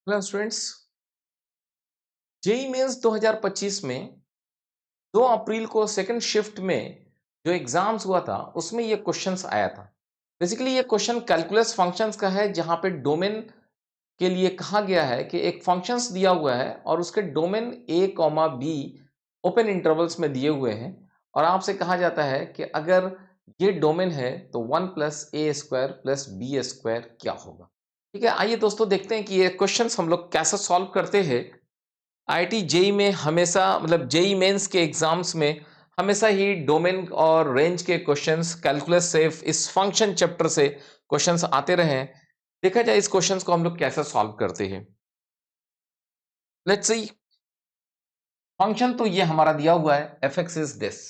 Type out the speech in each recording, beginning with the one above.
Hello students. JEE mains 2025 में 2 अप्रैल को second shift में जो एग्जाम्स हुआ था उसमें ये क्वेश्चंस आया था। बेसिकली ये क्वेश्चन कैलकुलस फंक्शंस का है जहां पे डोमेन के लिए कहा गया है कि एक फंक्शंस दिया हुआ है और उसके domain a comma be open intervals में दिए हुए हैं और आपसे कहा जाता है कि अगर ये डोमेन है तो 1 प्लस ए स्क्वायर प्लस बी स्क्वायर क्या होगा। ठीक है, आइए दोस्तों देखते हैं कि ये क्वेश्चंस हम लोग कैसे सॉल्व करते हैं। आईआईटी जेई में हमेशा मतलब जेई मेंस के एग्जाम्स में हमेशा ही डोमेन और रेंज के क्वेश्चंस कैलकुलस से इस फंक्शन चैप्टर से क्वेश्चंस आते रहे हैं। देखा जाए इस क्वेश्चंस को हम लोग कैसे सॉल्व करते हैं। Let's see. फंक्शन तो ये हमारा दिया हुआ है एफ एक्स इज दिस।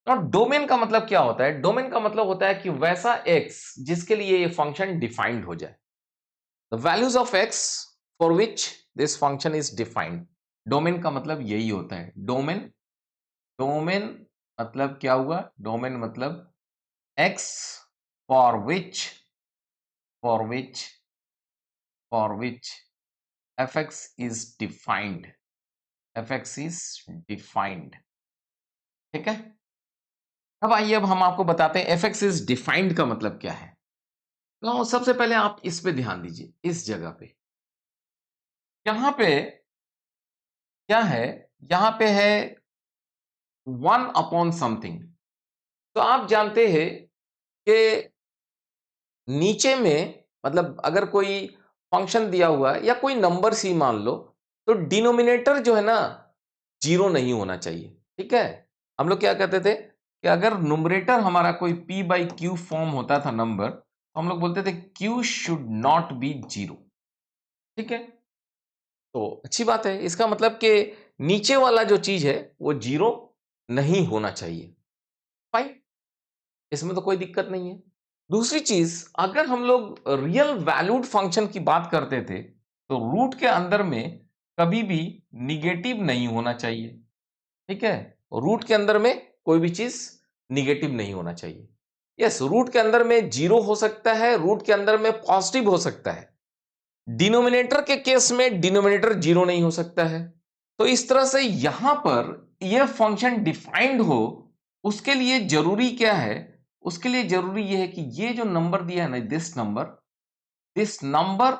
और डोमेन का मतलब क्या होता है? डोमेन का मतलब होता है कि वैसा एक्स जिसके लिए ये फंक्शन डिफाइंड हो जाए, the values of x for which this function is defined. Domain का मतलब यही होता है। डोमेन डोमेन मतलब क्या हुआ? डोमेन मतलब x for which for which for which fx is defined. fx is defined. ठीक है। अब हम आपको बताते हैं fx इज डिफाइंड का मतलब क्या है। तो सबसे पहले आप इस पे ध्यान दीजिए, इस जगह पे। यहां पे क्या है? यहां पे है 1 अपॉन समथिंग। तो आप जानते हैं कि नीचे में मतलब अगर कोई फंक्शन दिया हुआ है या कोई नंबर सी मान लो, तो डिनोमिनेटर जो है ना, जीरो नहीं होना चाहिए। ठीक है। हम लोग क्या कहते थे कि अगर नुमरेटर हमारा कोई p बाई क्यू फॉर्म होता था नंबर, तो हम लोग बोलते थे q should not be zero. ठीक है। तो अच्छी बात है, इसका मतलब कि नीचे वाला जो चीज है वो जीरो नहीं होना चाहिए। फाइन, इसमें तो कोई दिक्कत नहीं है। दूसरी चीज, अगर हम लोग रियल वैल्यूड फंक्शन की बात करते थे तो रूट के अंदर में कभी भी निगेटिव नहीं होना चाहिए। ठीक है। रूट के अंदर में कोई भी चीज निगेटिव नहीं होना चाहिए। यस, रूट के अंदर में जीरो हो सकता है, रूट के अंदर में पॉजिटिव हो सकता है। डिनोमिनेटर के केस में डिनोमिनेटर जीरो नहीं हो सकता है। तो इस तरह से यहां पर यह फंक्शन डिफाइंड हो, उसके लिए जरूरी क्या है? उसके लिए जरूरी यह है कि ये जो नंबर दिया है ना, this number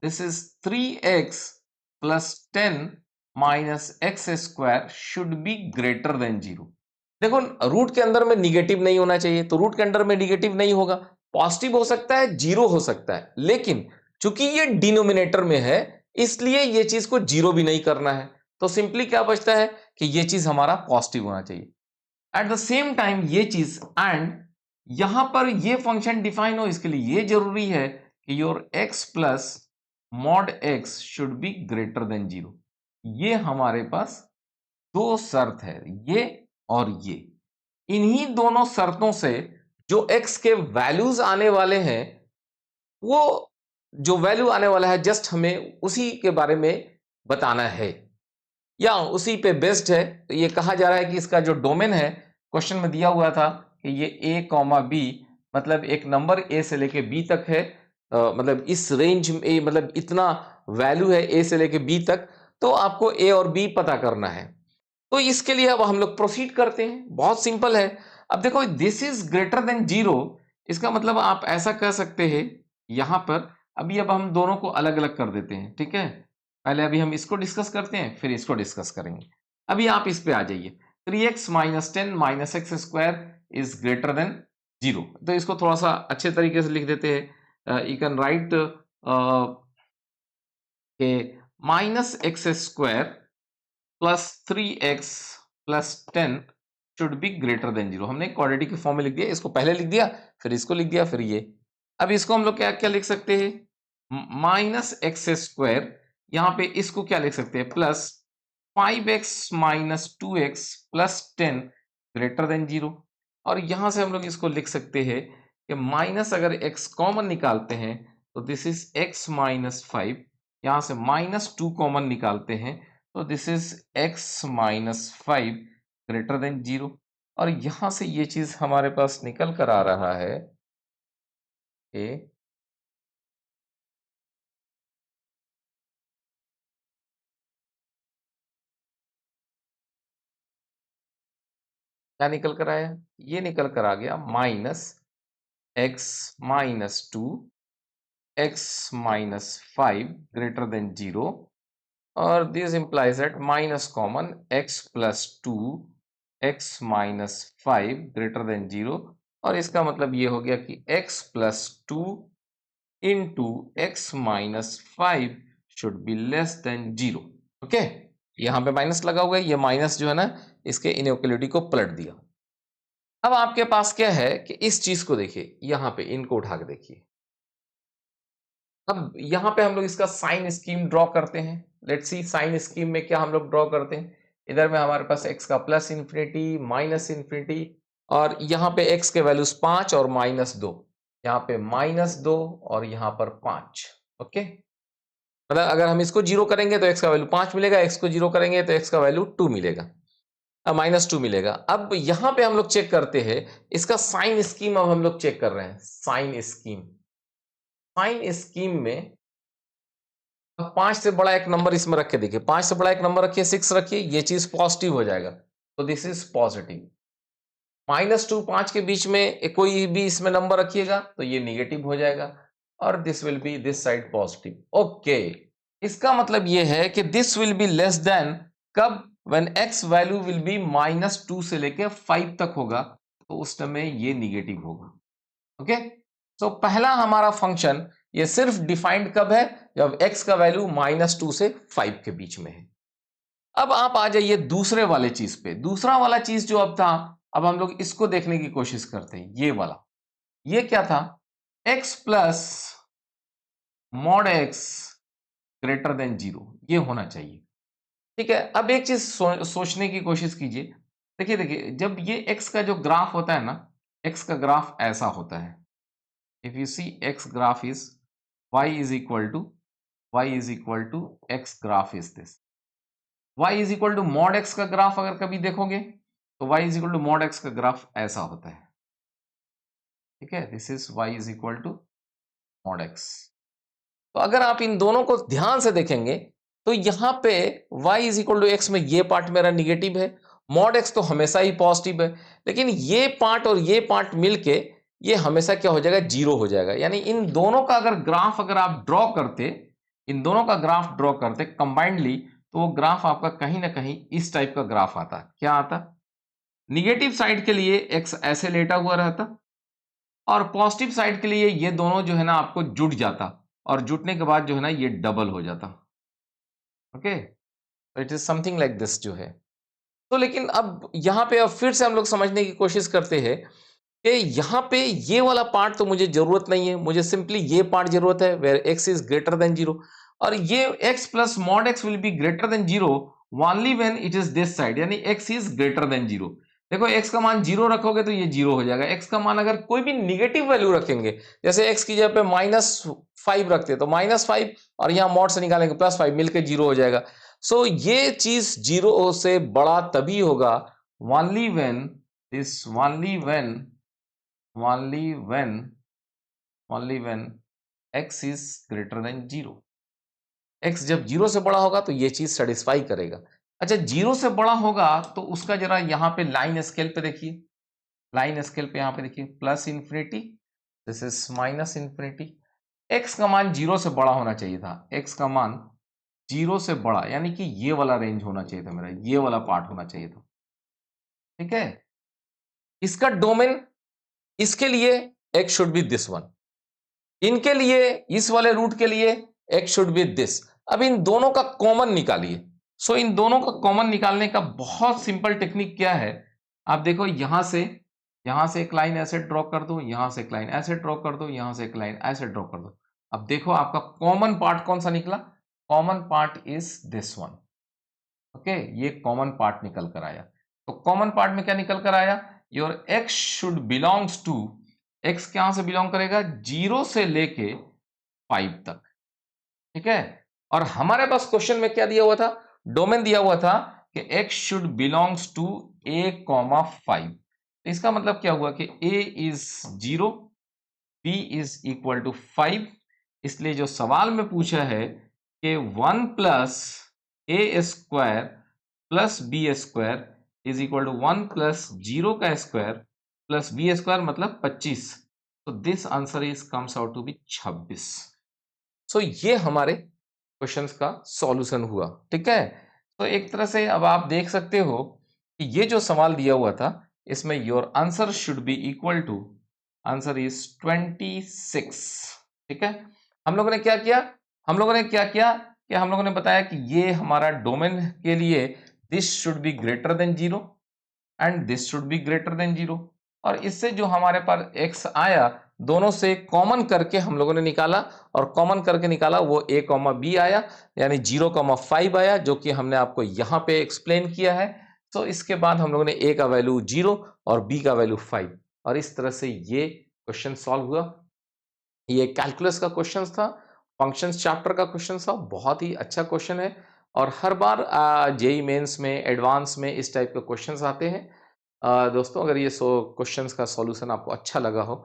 this is 3x plus 10 minus x square should be greater than zero. देखो, रूट के अंदर में निगेटिव नहीं होना चाहिए, तो रूट के अंदर में निगेटिव नहीं होगा। पॉजिटिव हो सकता है, जीरो हो सकता है, लेकिन चूंकि ये डिनोमिनेटर में है इसलिए ये चीज को जीरो भी नहीं करना है। तो सिंपली क्या बचता है कि ये चीज हमारा पॉजिटिव होना चाहिए। एट द सेम टाइम ये चीज एंड यहां पर ये फंक्शन डिफाइन हो, इसके लिए ये जरूरी है कि your x plus mod x should be greater than zero. ये हमारे पास दो शर्त है, ये और ये। इन्हीं दोनों शर्तों से जो x के वैल्यूज आने वाले हैं, वो जो वैल्यू आने वाला है जस्ट हमें उसी के बारे में बताना है या उसी पे बेस्ड है। तो ये कहा जा रहा है कि इसका जो डोमेन है, क्वेश्चन में दिया हुआ था कि ये a कॉमा बी, मतलब एक नंबर a से लेके b तक है। मतलब इस रेंज में मतलब इतना वैल्यू है a से लेके b तक, तो आपको a और b पता करना है। तो इसके लिए अब हम लोग प्रोसीड करते हैं, बहुत सिंपल है। अब देखो, this is greater than zero, इसका मतलब आप ऐसा कह सकते हैं यहां पर। अभी अब हम दोनों को अलग अलग कर देते हैं। ठीक है। पहले अभी हम इसको डिस्कस करते हैं, फिर इसको डिस्कस करेंगे। अभी आप इस पे आ जाइए। 3x minus 10 minus x square is greater than zero. तो इसको थोड़ा सा अच्छे तरीके से लिख देते हैं। यू कैन राइट के minus x square plus 3x plus 10 should be greater than zero. हमने क्वाड्रेटिक के फॉर्म में लिख दिया, इसको पहले लिख दिया, फिर इसको लिख दिया, फिर ये। अब इसको हम लोग क्या क्या लिख सकते हैं? माइनस एक्स स्क्वायर, यहां पे इसको क्या लिख सकते हैं? Plus 5x minus 2x plus 10 greater than zero. और यहां से हम लोग इसको लिख सकते हैं कि माइनस अगर x कॉमन निकालते हैं तो दिस इज x माइनस 5। यहां से माइनस 2 कॉमन निकालते हैं तो this is x minus 5 greater than zero. और यहां से ये चीज हमारे पास निकल कर आ रहा है कि क्या निकल कर आया? ये निकल कर आ गया minus x minus two x minus 5 greater than 0, or this implies that minus common x plus 2 x minus 5 greater than 0, और इसका मतलब ये हो गया कि x plus 2 into x minus 5 should be less than 0. Okay, यहाँ पे माइनस लगा हुआ है, ये माइनस जो है ना इसके इनइक्वालिटी को पलट दिया। अब आपके पास क्या है कि इस चीज को देखिए, यहाँ पे इनको उठा के देखिए। अब यहाँ पे हम लोग इसका साइन स्कीम ड्रॉ करते हैं। लेट्स सी साइन स्कीम में क्या हम लोग ड्रॉ करते हैं। इधर में हमारे पास x का प्लस इन्फिनिटी माइनस इन्फिनिटी, और यहाँ पे x के वैल्यूज 5 और माइनस 2, यहाँ पे माइनस 2 और यहाँ पर 5। ओके, मतलब अगर हम इसको जीरो करेंगे तो x का वैल्यू 5 मिलेगा, x को जीरो करेंगे तो x का वैल्यू 2 मिलेगा, माइनस 2 मिलेगा। अब यहाँ पे हम लोग चेक करते हैं इसका साइन स्कीम। अब हम लोग चेक कर रहे हैं साइन स्कीम। साइन स्कीम में 5 से बड़ा एक नंबर इसमें रख के देखिए, 5 से बड़ा एक नंबर रखिए, 6 रखिए, ये चीज पॉजिटिव हो जाएगा, तो दिस इज पॉजिटिव। माइनस 2 5 के बीच में कोई भी इसमें नंबर रखिएगा तो ये निगेटिव हो जाएगा, और this will be this side positive. Okay, इसका मतलब ये है कि this will be less than कब? When x value will be minus 2 से लेके 5 तक होगा, तो उस समय ये निगेटिव होगा। ओके, तो पहला हमारा फंक्शन ये सिर्फ डिफाइंड कब है? जब x का वैल्यू माइनस 2 से 5 के बीच में है। अब आप आ जाइए दूसरे वाले चीज पे। दूसरा वाला चीज जो अब था, अब हम लोग इसको देखने की कोशिश करते हैं। ये वाला, ये क्या था? x plus mod x greater than 0, ये होना चाहिए। ठीक है, अब एक चीज सोचने की कोशिश कीजिए। देखिए देखिए, जब ये x का जो ग्राफ होता है ना, x का ग्राफ ऐसा होता है। If you see x graph is y is equal to x graph is this. y is equal to mod x का ग्राफ अगर कभी देखोगे तो y is equal to mod x का ग्राफ ऐसा होता है। ठीक है, this is y is equal to mod x। तो अगर आप इन दोनों को ध्यान से देखेंगे तो यहाँ पे y is equal to x में ये पार्ट मेरा निगेटिव है, mod x तो हमेशा ही पॉजिटिव है, लेकिन ये पार्ट और ये पार्ट मिलके ये हमेशा क्या हो जाएगा? जीरो हो जाएगा। यानी इन दोनों का अगर ग्राफ अगर आप ड्रॉ करते, इन दोनों का ग्राफ ड्रॉ करते कंबाइंडली, तो वो ग्राफ आपका कहीं ना कहीं इस टाइप का ग्राफ आता। क्या आता? निगेटिव साइड के लिए एक्स ऐसे लेटा हुआ रहता, और पॉजिटिव साइड के लिए ये दोनों जो है ना आपको जुट जाता, और जुटने के बाद जो है ना ये डबल हो जाता। Okay, it is something like this जो है। तो लेकिन अब यहाँ पे अब फिर से हम लोग समझने की कोशिश करते हैं कि यहाँ पे ये वाला पार्ट तो मुझे जरूरत नहीं है, मुझे सिंपली ये पार्ट जरूरत है where x is greater than 0, और ये x plus mod x will be greater than 0 only when it is this side, यानी x इज ग्रेटर देन 0। देखो x का मान 0 रखोगे तो ये 0 हो जाएगा। x का मान अगर कोई भी निगेटिव वैल्यू रखेंगे, जैसे x की जगह पे -5 रखते तो -5 और यहाँ मॉड से निकालेंगे +5, मिलकर 0 हो जाएगा। सो ये चीज 0 से बड़ा तभी होगा only when x is greater than 0। x जब 0 से बड़ा होगा तो ये चीज सेटिस्फाई करेगा। अच्छा, 0 से बड़ा होगा तो उसका जरा यहाँ पे लाइन स्केल पे देखिए, लाइन स्केल पे यहाँ पे देखिए, plus infinity, this is minus infinity. x का मान 0 से बड़ा होना चाहिए था, x का मान 0 से बड़ा, यानी कि ये वाला रेंज होना चाहिए था मेरा, ये वाला पार्ट होना चाहिए था। ठीक है, इसका डोमेन, इसके लिए x should be this one, इनके लिए इस वाले रूट के लिए x शुड बी दिस। अब इन दोनों का कॉमन निकालिए। सो इन दोनों का कॉमन निकालने का बहुत सिंपल टेक्निक क्या है? आप देखो, यहां से एक लाइन ऐसे ड्रॉ कर दो, यहां से एक लाइन ऐसे ड्रॉ कर दो, यहां से एक लाइन ऐसे ड्रॉ कर दो। अब देखो आपका कॉमन पार्ट कौन सा निकला? Common part is this one. Okay, ये कॉमन पार्ट निकल कर आया। तो कॉमन पार्ट में क्या निकल कर आया? Your x should belongs to, x कहां से बिलोंग करेगा? 0 से लेके 5 तक। ठीक है, और हमारे पास क्वेश्चन में क्या दिया हुआ था? डोमेन दिया हुआ था कि x should belongs to a,5। इसका मतलब क्या हुआ कि a is 0, b is equal to 5। इसलिए जो सवाल में पूछा है कि 1 plus a square plus b square is equal to 1 plus 0 का स्क्वायर प्लस बी स्क्वायर मतलब 25। तो this answer is comes out to be 26। So ये हमारे क्वेश्चंस का सॉल्यूशन हुआ। ठीक है, तो एक तरह से अब आप देख सकते हो कि ये जो सवाल दिया हुआ था इसमें your answer should be equal to, answer is 26। ठीक है, हम लोगों ने क्या किया, हम लोगों ने क्या किया कि हम लोगों ने बताया कि ये हमारा डोमेन के लिए this should be greater than 0 and this should be greater than 0। और इससे जो हमारे पास x आया दोनों से कॉमन करके हम लोगों ने निकाला, और कॉमन करके निकाला वो a कॉमा बी आया, यानी 0,5 आया, जो कि हमने आपको यहाँ पे एक्सप्लेन किया है। तो इसके बाद हम लोगों ने a का वैल्यू 0 और b का वैल्यू 5, और इस तरह से ये क्वेश्चन सॉल्व हुआ। ये कैलकुलस का क्वेश्चन था, फंक्शंस चैप्टर का क्वेश्चन था, बहुत ही अच्छा क्वेश्चन है। और हर बार जेई मेंस में, एडवांस में इस टाइप के क्वेश्चंस आते हैं। दोस्तों अगर ये क्वेश्चंस का सॉल्यूशन आपको अच्छा लगा हो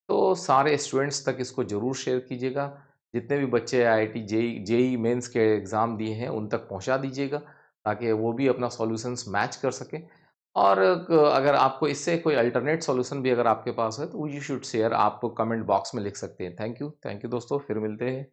तो सारे स्टूडेंट्स तक इसको ज़रूर शेयर कीजिएगा। जितने भी बच्चे आईआईटी जेई मेंस के एग्ज़ाम दिए हैं उन तक पहुंचा दीजिएगा, ताकि वो भी अपना सॉल्यूशंस मैच कर सकें। और अगर आपको इससे कोई अल्टरनेट सॉल्यूशन भी अगर आपके पास है तो यू शुड शेयर, आप कमेंट बॉक्स में लिख सकते हैं। थैंक यू दोस्तों, फिर मिलते हैं।